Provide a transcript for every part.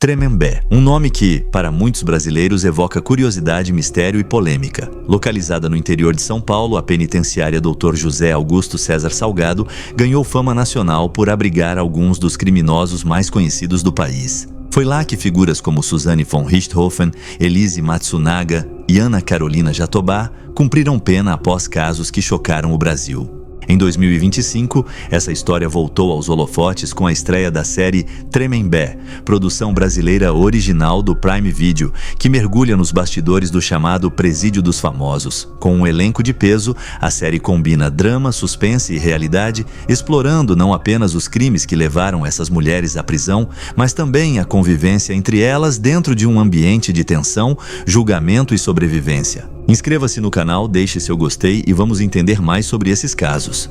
Tremembé, um nome que, para muitos brasileiros, evoca curiosidade, mistério e polêmica. Localizada no interior de São Paulo, a penitenciária Dr. José Augusto César Salgado ganhou fama nacional por abrigar alguns dos criminosos mais conhecidos do país. Foi lá que figuras como Suzane von Richthofen, Elise Matsunaga e Ana Carolina Jatobá cumpriram pena após casos que chocaram o Brasil. Em 2025, essa história voltou aos holofotes com a estreia da série Tremembé, produção brasileira original do Prime Video, que mergulha nos bastidores do chamado Presídio dos Famosos. Com um elenco de peso, a série combina drama, suspense e realidade, explorando não apenas os crimes que levaram essas mulheres à prisão, mas também a convivência entre elas dentro de um ambiente de tensão, julgamento e sobrevivência. Inscreva-se no canal, deixe seu gostei e vamos entender mais sobre esses casos.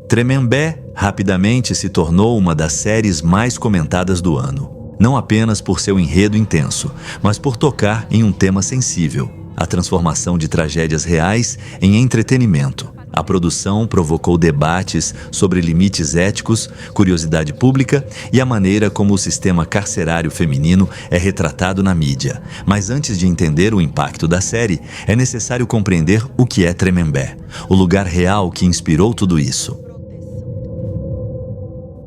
Tremembé rapidamente se tornou uma das séries mais comentadas do ano. Não apenas por seu enredo intenso, mas por tocar em um tema sensível: a transformação de tragédias reais em entretenimento. A produção provocou debates sobre limites éticos, curiosidade pública e a maneira como o sistema carcerário feminino é retratado na mídia. Mas antes de entender o impacto da série, é necessário compreender o que é Tremembé, o lugar real que inspirou tudo isso.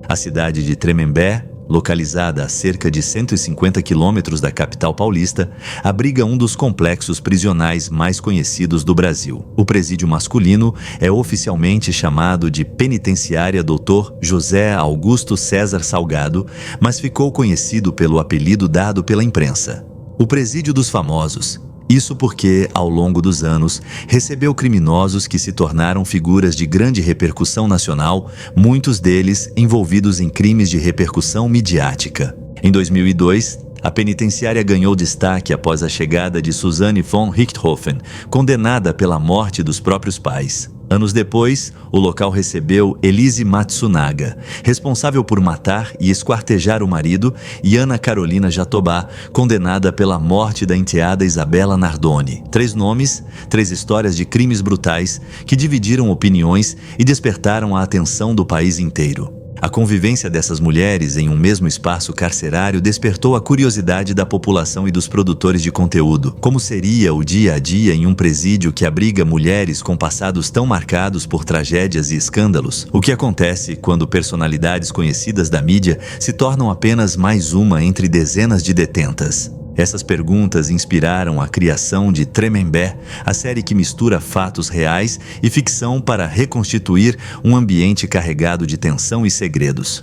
A cidade de Tremembé, localizada a cerca de 150 quilômetros da capital paulista, abriga um dos complexos prisionais mais conhecidos do Brasil. O presídio masculino é oficialmente chamado de Penitenciária Dr. José Augusto César Salgado, mas ficou conhecido pelo apelido dado pela imprensa: o Presídio dos Famosos. Isso porque, ao longo dos anos, recebeu criminosos que se tornaram figuras de grande repercussão nacional, muitos deles envolvidos em crimes de repercussão midiática. Em 2002, a penitenciária ganhou destaque após a chegada de Suzane von Richthofen, condenada pela morte dos próprios pais. Anos depois, o local recebeu Elise Matsunaga, responsável por matar e esquartejar o marido, e Ana Carolina Jatobá, condenada pela morte da enteada Isabela Nardoni. 3 nomes, 3 histórias de crimes brutais que dividiram opiniões e despertaram a atenção do país inteiro. A convivência dessas mulheres em um mesmo espaço carcerário despertou a curiosidade da população e dos produtores de conteúdo. Como seria o dia a dia em um presídio que abriga mulheres com passados tão marcados por tragédias e escândalos? O que acontece quando personalidades conhecidas da mídia se tornam apenas mais uma entre dezenas de detentas? Essas perguntas inspiraram a criação de Tremembé, a série que mistura fatos reais e ficção para reconstituir um ambiente carregado de tensão e segredos.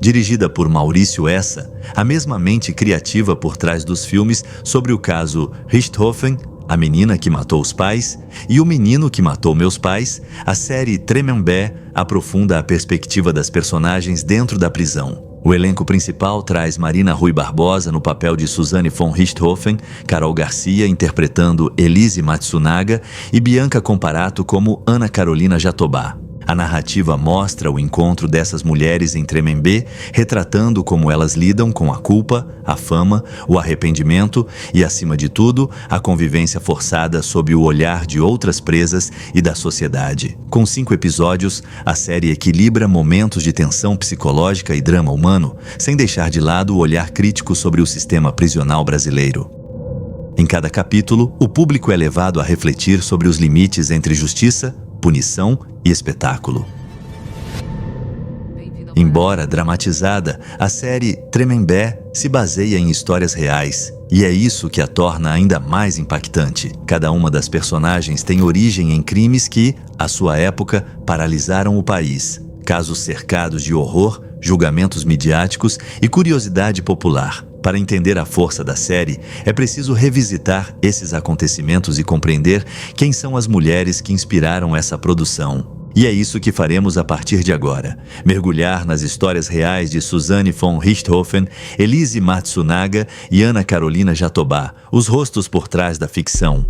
Dirigida por Maurício Essa, a mesma mente criativa por trás dos filmes sobre o caso Richthofen, A Menina que Matou os Pais e O Menino que Matou Meus Pais, a série Tremembé aprofunda a perspectiva das personagens dentro da prisão. O elenco principal traz Marina Rui Barbosa no papel de Suzane von Richthofen, Carol Garcia interpretando Elise Matsunaga e Bianca Comparato como Ana Carolina Jatobá. A narrativa mostra o encontro dessas mulheres em Tremembé, retratando como elas lidam com a culpa, a fama, o arrependimento e, acima de tudo, a convivência forçada sob o olhar de outras presas e da sociedade. Com 5 episódios, a série equilibra momentos de tensão psicológica e drama humano, sem deixar de lado o olhar crítico sobre o sistema prisional brasileiro. Em cada capítulo, o público é levado a refletir sobre os limites entre justiça, punição e espetáculo. Embora dramatizada, a série Tremembé se baseia em histórias reais, e é isso que a torna ainda mais impactante. Cada uma das personagens tem origem em crimes que, à sua época, paralisaram o país. Casos cercados de horror, julgamentos midiáticos e curiosidade popular. Para entender a força da série, é preciso revisitar esses acontecimentos e compreender quem são as mulheres que inspiraram essa produção. E é isso que faremos a partir de agora. Mergulhar nas histórias reais de Suzane von Richthofen, Elise Matsunaga e Ana Carolina Jatobá, os rostos por trás da ficção.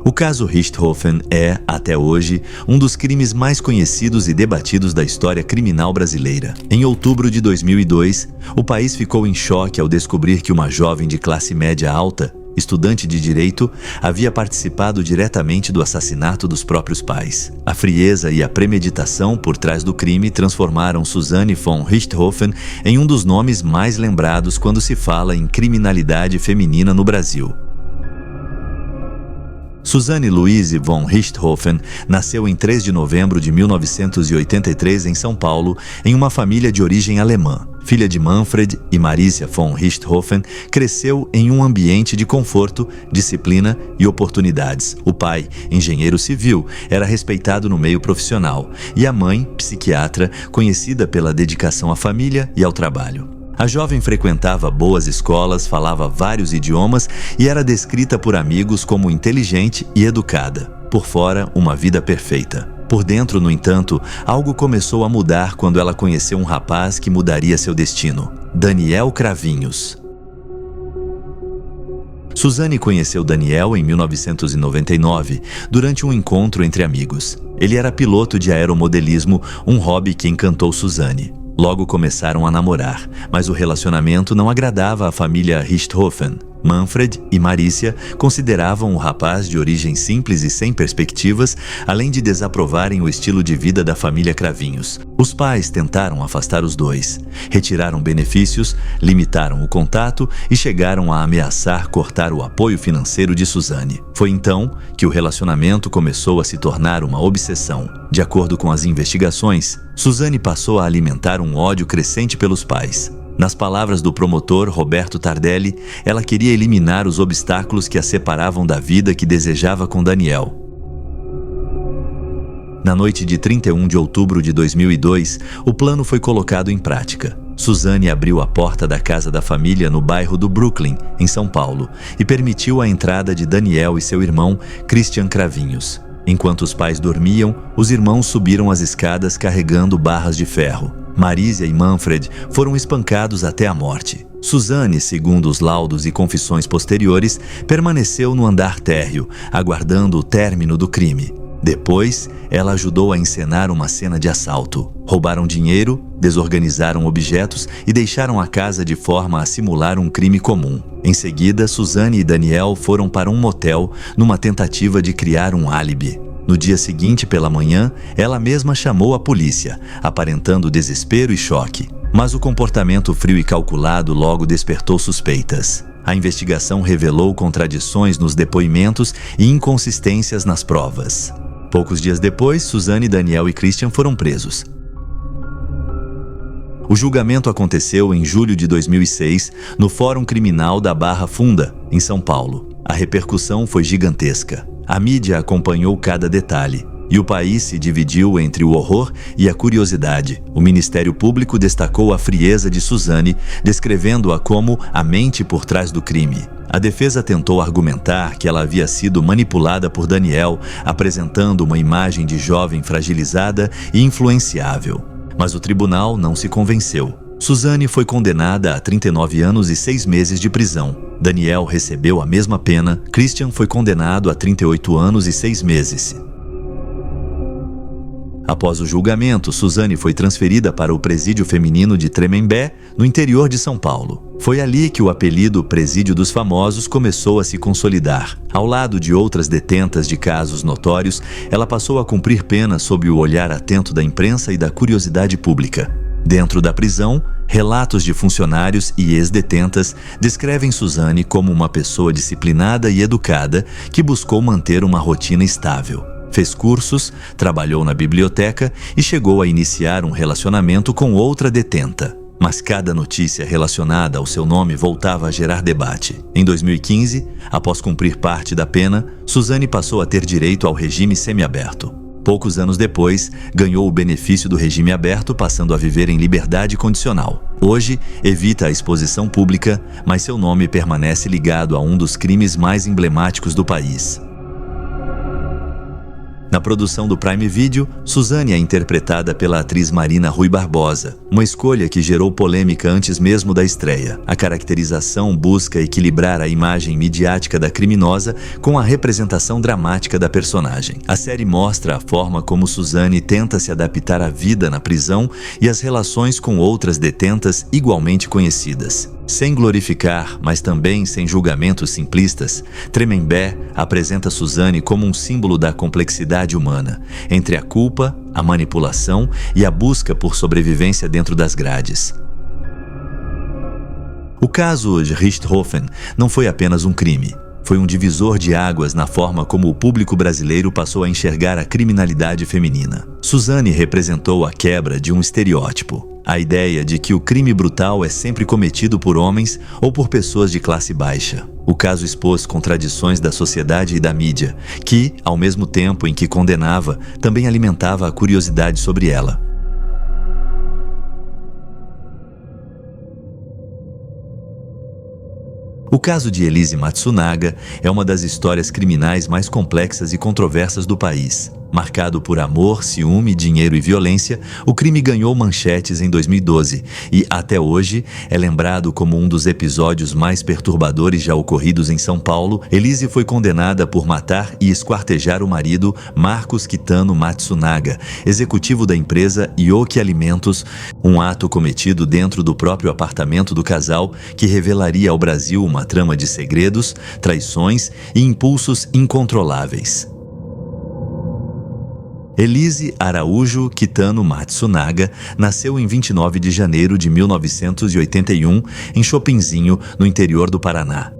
O caso Richthofen é, até hoje, um dos crimes mais conhecidos e debatidos da história criminal brasileira. Em outubro de 2002, o país ficou em choque ao descobrir que uma jovem de classe média alta, estudante de direito, havia participado diretamente do assassinato dos próprios pais. A frieza e a premeditação por trás do crime transformaram Susanne von Richthofen em um dos nomes mais lembrados quando se fala em criminalidade feminina no Brasil. Susanne Louise von Richthofen nasceu em 3 de novembro de 1983 em São Paulo, em uma família de origem alemã. Filha de Manfred e Marisia von Richthofen, cresceu em um ambiente de conforto, disciplina e oportunidades. O pai, engenheiro civil, era respeitado no meio profissional, e a mãe, psiquiatra, conhecida pela dedicação à família e ao trabalho. A jovem frequentava boas escolas, falava vários idiomas e era descrita por amigos como inteligente e educada. Por fora, uma vida perfeita. Por dentro, no entanto, algo começou a mudar quando ela conheceu um rapaz que mudaria seu destino: Daniel Cravinhos. Susanne conheceu Daniel em 1999, durante um encontro entre amigos. Ele era piloto de aeromodelismo, um hobby que encantou Susanne. Logo começaram a namorar, mas o relacionamento não agradava à família Richthofen. Manfred e Marisia consideravam o rapaz de origem simples e sem perspectivas, além de desaprovarem o estilo de vida da família Cravinhos. Os pais tentaram afastar os dois, retiraram benefícios, limitaram o contato e chegaram a ameaçar cortar o apoio financeiro de Susanne. Foi então que o relacionamento começou a se tornar uma obsessão. De acordo com as investigações, Susanne passou a alimentar um ódio crescente pelos pais. Nas palavras do promotor Roberto Tardelli, ela queria eliminar os obstáculos que a separavam da vida que desejava com Daniel. Na noite de 31 de outubro de 2002, o plano foi colocado em prática. Susanne abriu a porta da casa da família no bairro do Brooklyn, em São Paulo, e permitiu a entrada de Daniel e seu irmão, Christian Cravinhos. Enquanto os pais dormiam, os irmãos subiram as escadas carregando barras de ferro. Marisia e Manfred foram espancados até a morte. Susanne, segundo os laudos e confissões posteriores, permaneceu no andar térreo, aguardando o término do crime. Depois, ela ajudou a encenar uma cena de assalto. Roubaram dinheiro, desorganizaram objetos e deixaram a casa de forma a simular um crime comum. Em seguida, Susanne e Daniel foram para um motel numa tentativa de criar um álibi. No dia seguinte, pela manhã, ela mesma chamou a polícia, aparentando desespero e choque. Mas o comportamento frio e calculado logo despertou suspeitas. A investigação revelou contradições nos depoimentos e inconsistências nas provas. Poucos dias depois, Susanne, Daniel e Christian foram presos. O julgamento aconteceu em julho de 2006, no Fórum Criminal da Barra Funda, em São Paulo. A repercussão foi gigantesca. A mídia acompanhou cada detalhe, e o país se dividiu entre o horror e a curiosidade. O Ministério Público destacou a frieza de Susanne, descrevendo-a como a mente por trás do crime. A defesa tentou argumentar que ela havia sido manipulada por Daniel, apresentando uma imagem de jovem fragilizada e influenciável. Mas o tribunal não se convenceu. Susanne foi condenada a 39 anos e 6 meses de prisão. Daniel recebeu a mesma pena. Christian foi condenado a 38 anos e 6 meses. Após o julgamento, Susanne foi transferida para o presídio feminino de Tremembé, no interior de São Paulo. Foi ali que o apelido Presídio dos Famosos começou a se consolidar. Ao lado de outras detentas de casos notórios, ela passou a cumprir pena sob o olhar atento da imprensa e da curiosidade pública. Dentro da prisão, relatos de funcionários e ex-detentas descrevem Susanne como uma pessoa disciplinada e educada que buscou manter uma rotina estável. Fez cursos, trabalhou na biblioteca e chegou a iniciar um relacionamento com outra detenta. Mas cada notícia relacionada ao seu nome voltava a gerar debate. Em 2015, após cumprir parte da pena, Susanne passou a ter direito ao regime semiaberto. Poucos anos depois, ganhou o benefício do regime aberto, passando a viver em liberdade condicional. Hoje, evita a exposição pública, mas seu nome permanece ligado a um dos crimes mais emblemáticos do país. Na produção do Prime Video, Susanne é interpretada pela atriz Marina Rui Barbosa, uma escolha que gerou polêmica antes mesmo da estreia. A caracterização busca equilibrar a imagem midiática da criminosa com a representação dramática da personagem. A série mostra a forma como Susanne tenta se adaptar à vida na prisão e as relações com outras detentas igualmente conhecidas. Sem glorificar, mas também sem julgamentos simplistas, Tremembé apresenta Suzane como um símbolo da complexidade humana, entre a culpa, a manipulação e a busca por sobrevivência dentro das grades. O caso de Richthofen não foi apenas um crime. Foi um divisor de águas na forma como o público brasileiro passou a enxergar a criminalidade feminina. Suzane representou a quebra de um estereótipo. A ideia de que o crime brutal é sempre cometido por homens ou por pessoas de classe baixa. O caso expôs contradições da sociedade e da mídia, que, ao mesmo tempo em que condenava, também alimentava a curiosidade sobre ela. O caso de Elise Matsunaga é uma das histórias criminais mais complexas e controversas do país. Marcado por amor, ciúme, dinheiro e violência, o crime ganhou manchetes em 2012 e, até hoje, é lembrado como um dos episódios mais perturbadores já ocorridos em São Paulo. Elise foi condenada por matar e esquartejar o marido Marcos Kitano Matsunaga, executivo da empresa Yoki Alimentos, um ato cometido dentro do próprio apartamento do casal que revelaria ao Brasil uma trama de segredos, traições e impulsos incontroláveis. Elise Araújo Kitano Matsunaga nasceu em 29 de janeiro de 1981 em Chopinzinho, no interior do Paraná.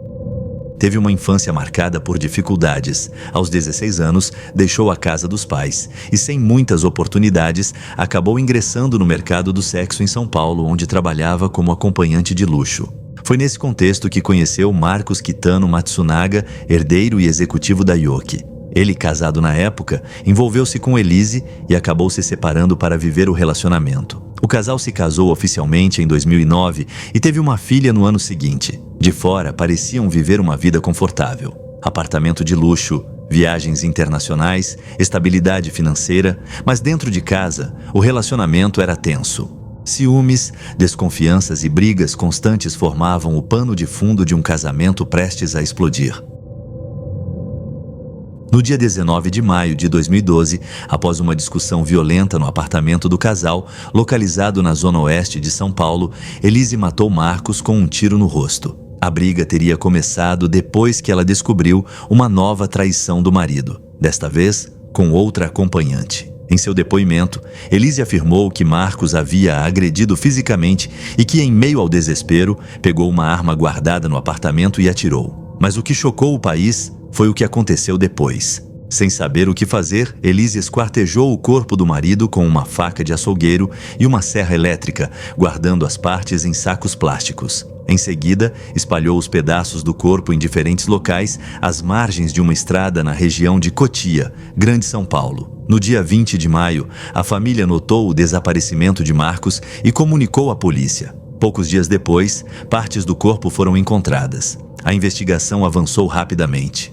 Teve uma infância marcada por dificuldades. Aos 16 anos, deixou a casa dos pais e, sem muitas oportunidades, acabou ingressando no mercado do sexo em São Paulo, onde trabalhava como acompanhante de luxo. Foi nesse contexto que conheceu Marcos Kitano Matsunaga, herdeiro e executivo da Yoki. Ele, casado na época, envolveu-se com Elise e acabou se separando para viver o relacionamento. O casal se casou oficialmente em 2009 e teve uma filha no ano seguinte. De fora, pareciam viver uma vida confortável. Apartamento de luxo, viagens internacionais, estabilidade financeira, mas dentro de casa, o relacionamento era tenso. Ciúmes, desconfianças e brigas constantes formavam o pano de fundo de um casamento prestes a explodir. No dia 19 de maio de 2012, após uma discussão violenta no apartamento do casal, localizado na zona oeste de São Paulo, Elise matou Marcos com um tiro no rosto. A briga teria começado depois que ela descobriu uma nova traição do marido, desta vez com outra acompanhante. Em seu depoimento, Elise afirmou que Marcos havia a agredido fisicamente e que, em meio ao desespero, pegou uma arma guardada no apartamento e atirou. Mas o que chocou o país foi o que aconteceu depois. Sem saber o que fazer, Elise esquartejou o corpo do marido com uma faca de açougueiro e uma serra elétrica, guardando as partes em sacos plásticos. Em seguida, espalhou os pedaços do corpo em diferentes locais, às margens de uma estrada na região de Cotia, Grande São Paulo. No dia 20 de maio, a família notou o desaparecimento de Marcos e comunicou à polícia. Poucos dias depois, partes do corpo foram encontradas. A investigação avançou rapidamente.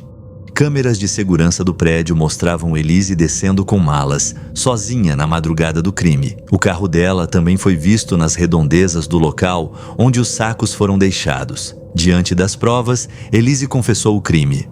Câmeras de segurança do prédio mostravam Elise descendo com malas, sozinha na madrugada do crime. O carro dela também foi visto nas redondezas do local onde os sacos foram deixados. Diante das provas, Elise confessou o crime.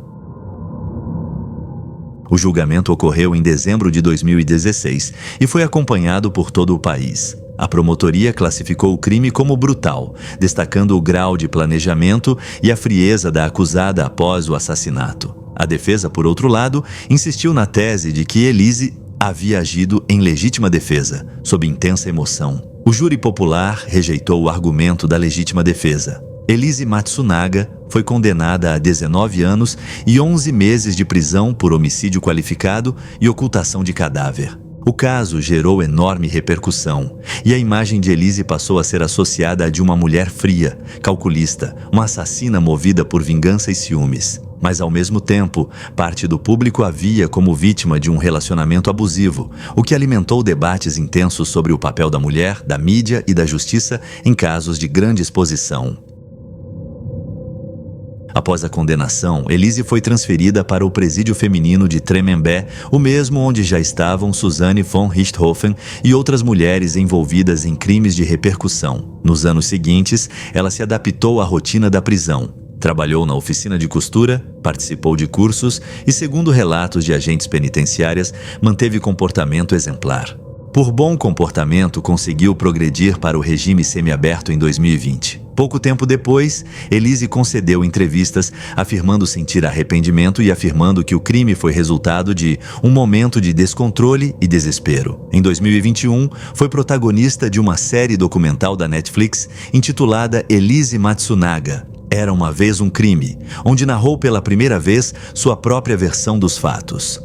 O julgamento ocorreu em dezembro de 2016 e foi acompanhado por todo o país. A promotoria classificou o crime como brutal, destacando o grau de planejamento e a frieza da acusada após o assassinato. A defesa, por outro lado, insistiu na tese de que Elise havia agido em legítima defesa, sob intensa emoção. O júri popular rejeitou o argumento da legítima defesa. Elise Matsunaga foi condenada a 19 anos e 11 meses de prisão por homicídio qualificado e ocultação de cadáver. O caso gerou enorme repercussão e a imagem de Elise passou a ser associada à de uma mulher fria, calculista, uma assassina movida por vingança e ciúmes. Mas, ao mesmo tempo, parte do público a via como vítima de um relacionamento abusivo, o que alimentou debates intensos sobre o papel da mulher, da mídia e da justiça em casos de grande exposição. Após a condenação, Elise foi transferida para o presídio feminino de Tremembé, o mesmo onde já estavam Suzane von Richthofen e outras mulheres envolvidas em crimes de repercussão. Nos anos seguintes, ela se adaptou à rotina da prisão. Trabalhou na oficina de costura, participou de cursos e, segundo relatos de agentes penitenciárias, manteve comportamento exemplar. Por bom comportamento, conseguiu progredir para o regime semiaberto em 2020. Pouco tempo depois, Elise concedeu entrevistas afirmando sentir arrependimento e afirmando que o crime foi resultado de um momento de descontrole e desespero. Em 2021, foi protagonista de uma série documental da Netflix intitulada Elise Matsunaga, Era uma Vez um Crime, onde narrou pela primeira vez sua própria versão dos fatos.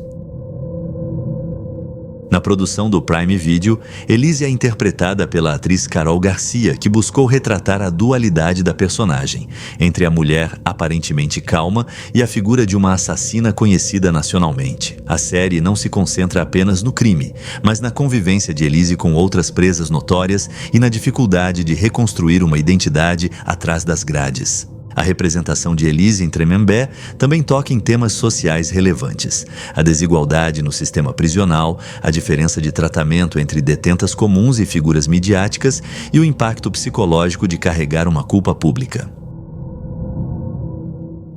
Na produção do Prime Video, Elise é interpretada pela atriz Carol Garcia, que buscou retratar a dualidade da personagem, entre a mulher aparentemente calma e a figura de uma assassina conhecida nacionalmente. A série não se concentra apenas no crime, mas na convivência de Elise com outras presas notórias e na dificuldade de reconstruir uma identidade atrás das grades. A representação de Elise em Tremembé também toca em temas sociais relevantes: a desigualdade no sistema prisional, a diferença de tratamento entre detentas comuns e figuras midiáticas e o impacto psicológico de carregar uma culpa pública.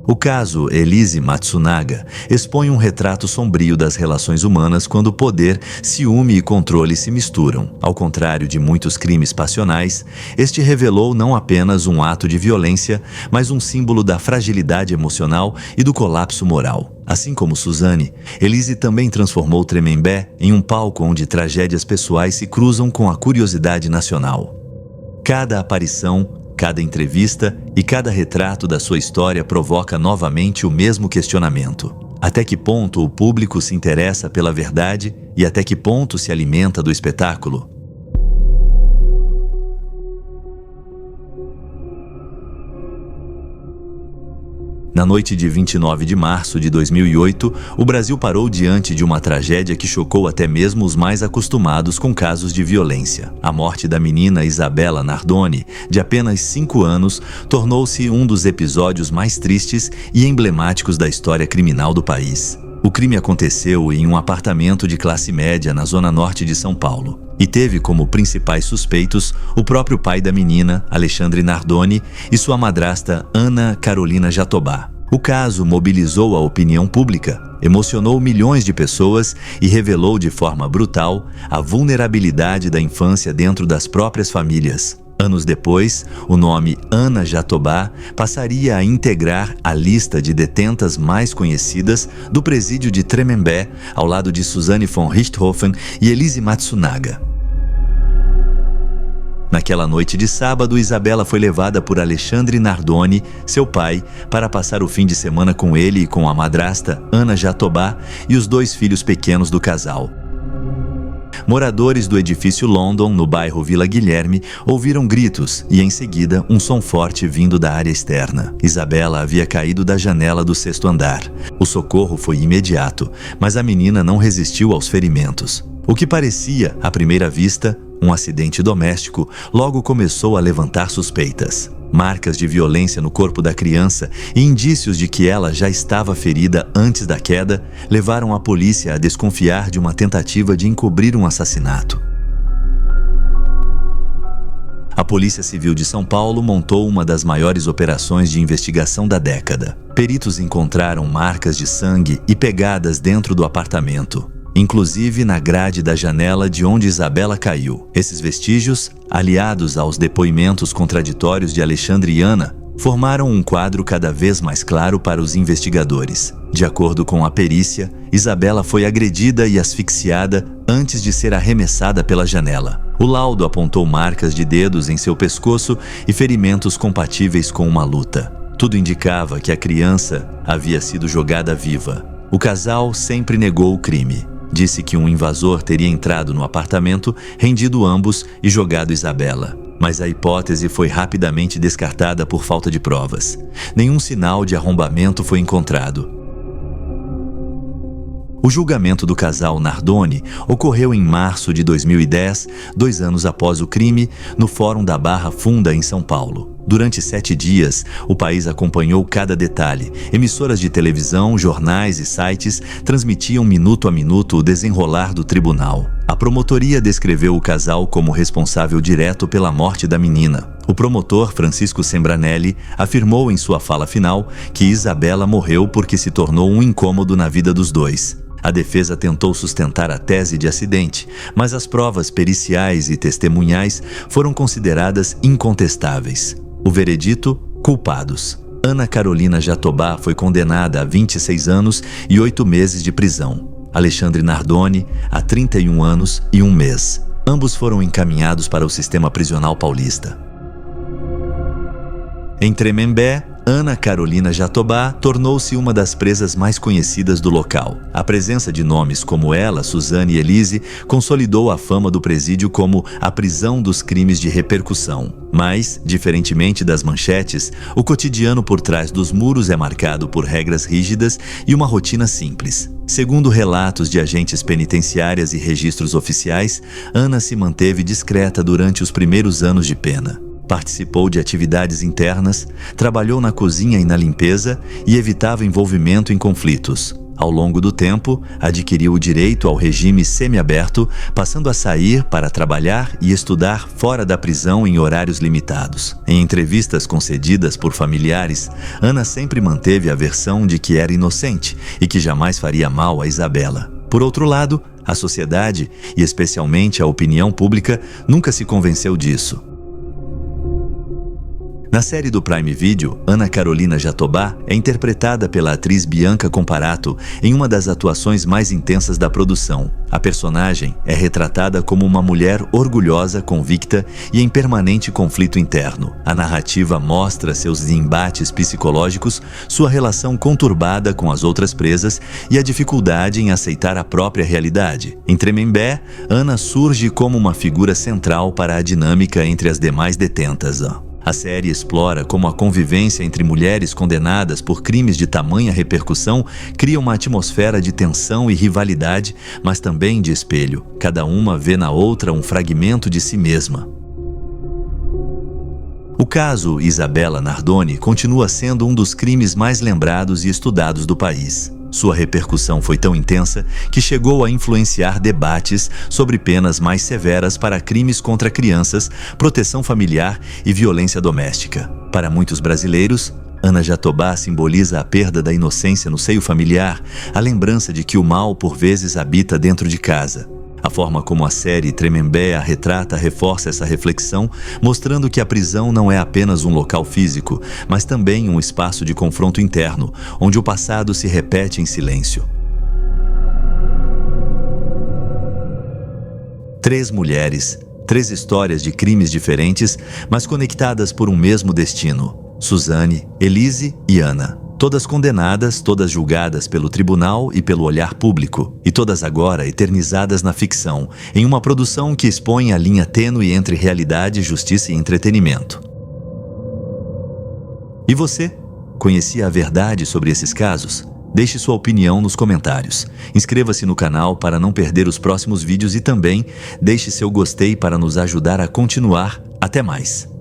O caso Elise Matsunaga expõe um retrato sombrio das relações humanas quando poder, ciúme e controle se misturam. Ao contrário de muitos crimes passionais, este revelou não apenas um ato de violência, mas um símbolo da fragilidade emocional e do colapso moral. Assim como Suzane, Elise também transformou Tremembé em um palco onde tragédias pessoais se cruzam com a curiosidade nacional. Cada aparição, cada entrevista e cada retrato da sua história provoca novamente o mesmo questionamento: até que ponto o público se interessa pela verdade e até que ponto se alimenta do espetáculo? Na noite de 29 de março de 2008, o Brasil parou diante de uma tragédia que chocou até mesmo os mais acostumados com casos de violência. A morte da menina Isabela Nardoni, de apenas 5 anos, tornou-se um dos episódios mais tristes e emblemáticos da história criminal do país. O crime aconteceu em um apartamento de classe média na zona norte de São Paulo e teve como principais suspeitos o próprio pai da menina, Alexandre Nardoni, e sua madrasta, Ana Carolina Jatobá. O caso mobilizou a opinião pública, emocionou milhões de pessoas e revelou de forma brutal a vulnerabilidade da infância dentro das próprias famílias. Anos depois, o nome Ana Jatobá passaria a integrar a lista de detentas mais conhecidas do presídio de Tremembé, ao lado de Suzane von Richthofen e Elise Matsunaga. Naquela noite de sábado, Isabela foi levada por Alexandre Nardoni, seu pai, para passar o fim de semana com ele e com a madrasta, Ana Jatobá, e os 2 filhos pequenos do casal. Moradores do edifício London, no bairro Vila Guilherme, ouviram gritos e, em seguida, um som forte vindo da área externa. Isabela havia caído da janela do 6º andar. O socorro foi imediato, mas a menina não resistiu aos ferimentos. O que parecia, à primeira vista, um acidente doméstico, logo começou a levantar suspeitas. Marcas de violência no corpo da criança e indícios de que ela já estava ferida antes da queda levaram a polícia a desconfiar de uma tentativa de encobrir um assassinato. A Polícia Civil de São Paulo montou uma das maiores operações de investigação da década. Peritos encontraram marcas de sangue e pegadas dentro do apartamento, inclusive na grade da janela de onde Isabela caiu. Esses vestígios, aliados aos depoimentos contraditórios de Alexandre e Ana, formaram um quadro cada vez mais claro para os investigadores. De acordo com a perícia, Isabela foi agredida e asfixiada antes de ser arremessada pela janela. O laudo apontou marcas de dedos em seu pescoço e ferimentos compatíveis com uma luta. Tudo indicava que a criança havia sido jogada viva. O casal sempre negou o crime. Disse que um invasor teria entrado no apartamento, rendido ambos e jogado Isabela. Mas a hipótese foi rapidamente descartada por falta de provas. Nenhum sinal de arrombamento foi encontrado. O julgamento do casal Nardoni ocorreu em março de 2010, 2 anos após o crime, no Fórum da Barra Funda, em São Paulo. Durante 7 dias, o país acompanhou cada detalhe. Emissoras de televisão, jornais e sites transmitiam minuto a minuto o desenrolar do tribunal. A promotoria descreveu o casal como responsável direto pela morte da menina. O promotor, Francisco Sembranelli, afirmou em sua fala final que Isabela morreu porque se tornou um incômodo na vida dos dois. A defesa tentou sustentar a tese de acidente, mas as provas periciais e testemunhais foram consideradas incontestáveis. O veredito: culpados. Ana Carolina Jatobá foi condenada a 26 anos e 8 meses de prisão. Alexandre Nardoni, a 31 anos e 1 mês. Ambos foram encaminhados para o sistema prisional paulista. Em Tremembé, Ana Carolina Jatobá tornou-se uma das presas mais conhecidas do local. A presença de nomes como ela, Suzane e Elise, consolidou a fama do presídio como a prisão dos crimes de repercussão. Mas, diferentemente das manchetes, o cotidiano por trás dos muros é marcado por regras rígidas e uma rotina simples. Segundo relatos de agentes penitenciárias e registros oficiais, Ana se manteve discreta durante os primeiros anos de pena. Participou de atividades internas, trabalhou na cozinha e na limpeza e evitava envolvimento em conflitos. Ao longo do tempo, adquiriu o direito ao regime semiaberto, passando a sair para trabalhar e estudar fora da prisão em horários limitados. Em entrevistas concedidas por familiares, Ana sempre manteve a versão de que era inocente e que jamais faria mal a Isabela. Por outro lado, a sociedade, e especialmente a opinião pública, nunca se convenceu disso. Na série do Prime Video, Ana Carolina Jatobá é interpretada pela atriz Bianca Comparato em uma das atuações mais intensas da produção. A personagem é retratada como uma mulher orgulhosa, convicta e em permanente conflito interno. A narrativa mostra seus embates psicológicos, sua relação conturbada com as outras presas e a dificuldade em aceitar a própria realidade. Em Tremembé, Ana surge como uma figura central para a dinâmica entre as demais detentas. A série explora como a convivência entre mulheres condenadas por crimes de tamanha repercussão cria uma atmosfera de tensão e rivalidade, mas também de espelho. Cada uma vê na outra um fragmento de si mesma. O caso Isabela Nardoni continua sendo um dos crimes mais lembrados e estudados do país. Sua repercussão foi tão intensa que chegou a influenciar debates sobre penas mais severas para crimes contra crianças, proteção familiar e violência doméstica. Para muitos brasileiros, Ana Jatobá simboliza a perda da inocência no seio familiar, a lembrança de que o mal por vezes habita dentro de casa. A forma como a série Tremembé a retrata reforça essa reflexão, mostrando que a prisão não é apenas um local físico, mas também um espaço de confronto interno, onde o passado se repete em silêncio. 3 mulheres, 3 histórias de crimes diferentes, mas conectadas por um mesmo destino: Suzane, Elise e Ana. Todas condenadas, todas julgadas pelo tribunal e pelo olhar público, e todas agora eternizadas na ficção, em uma produção que expõe a linha tênue entre realidade, justiça e entretenimento. E você? Conhecia a verdade sobre esses casos? Deixe sua opinião nos comentários. Inscreva-se no canal para não perder os próximos vídeos e também deixe seu gostei para nos ajudar a continuar. Até mais!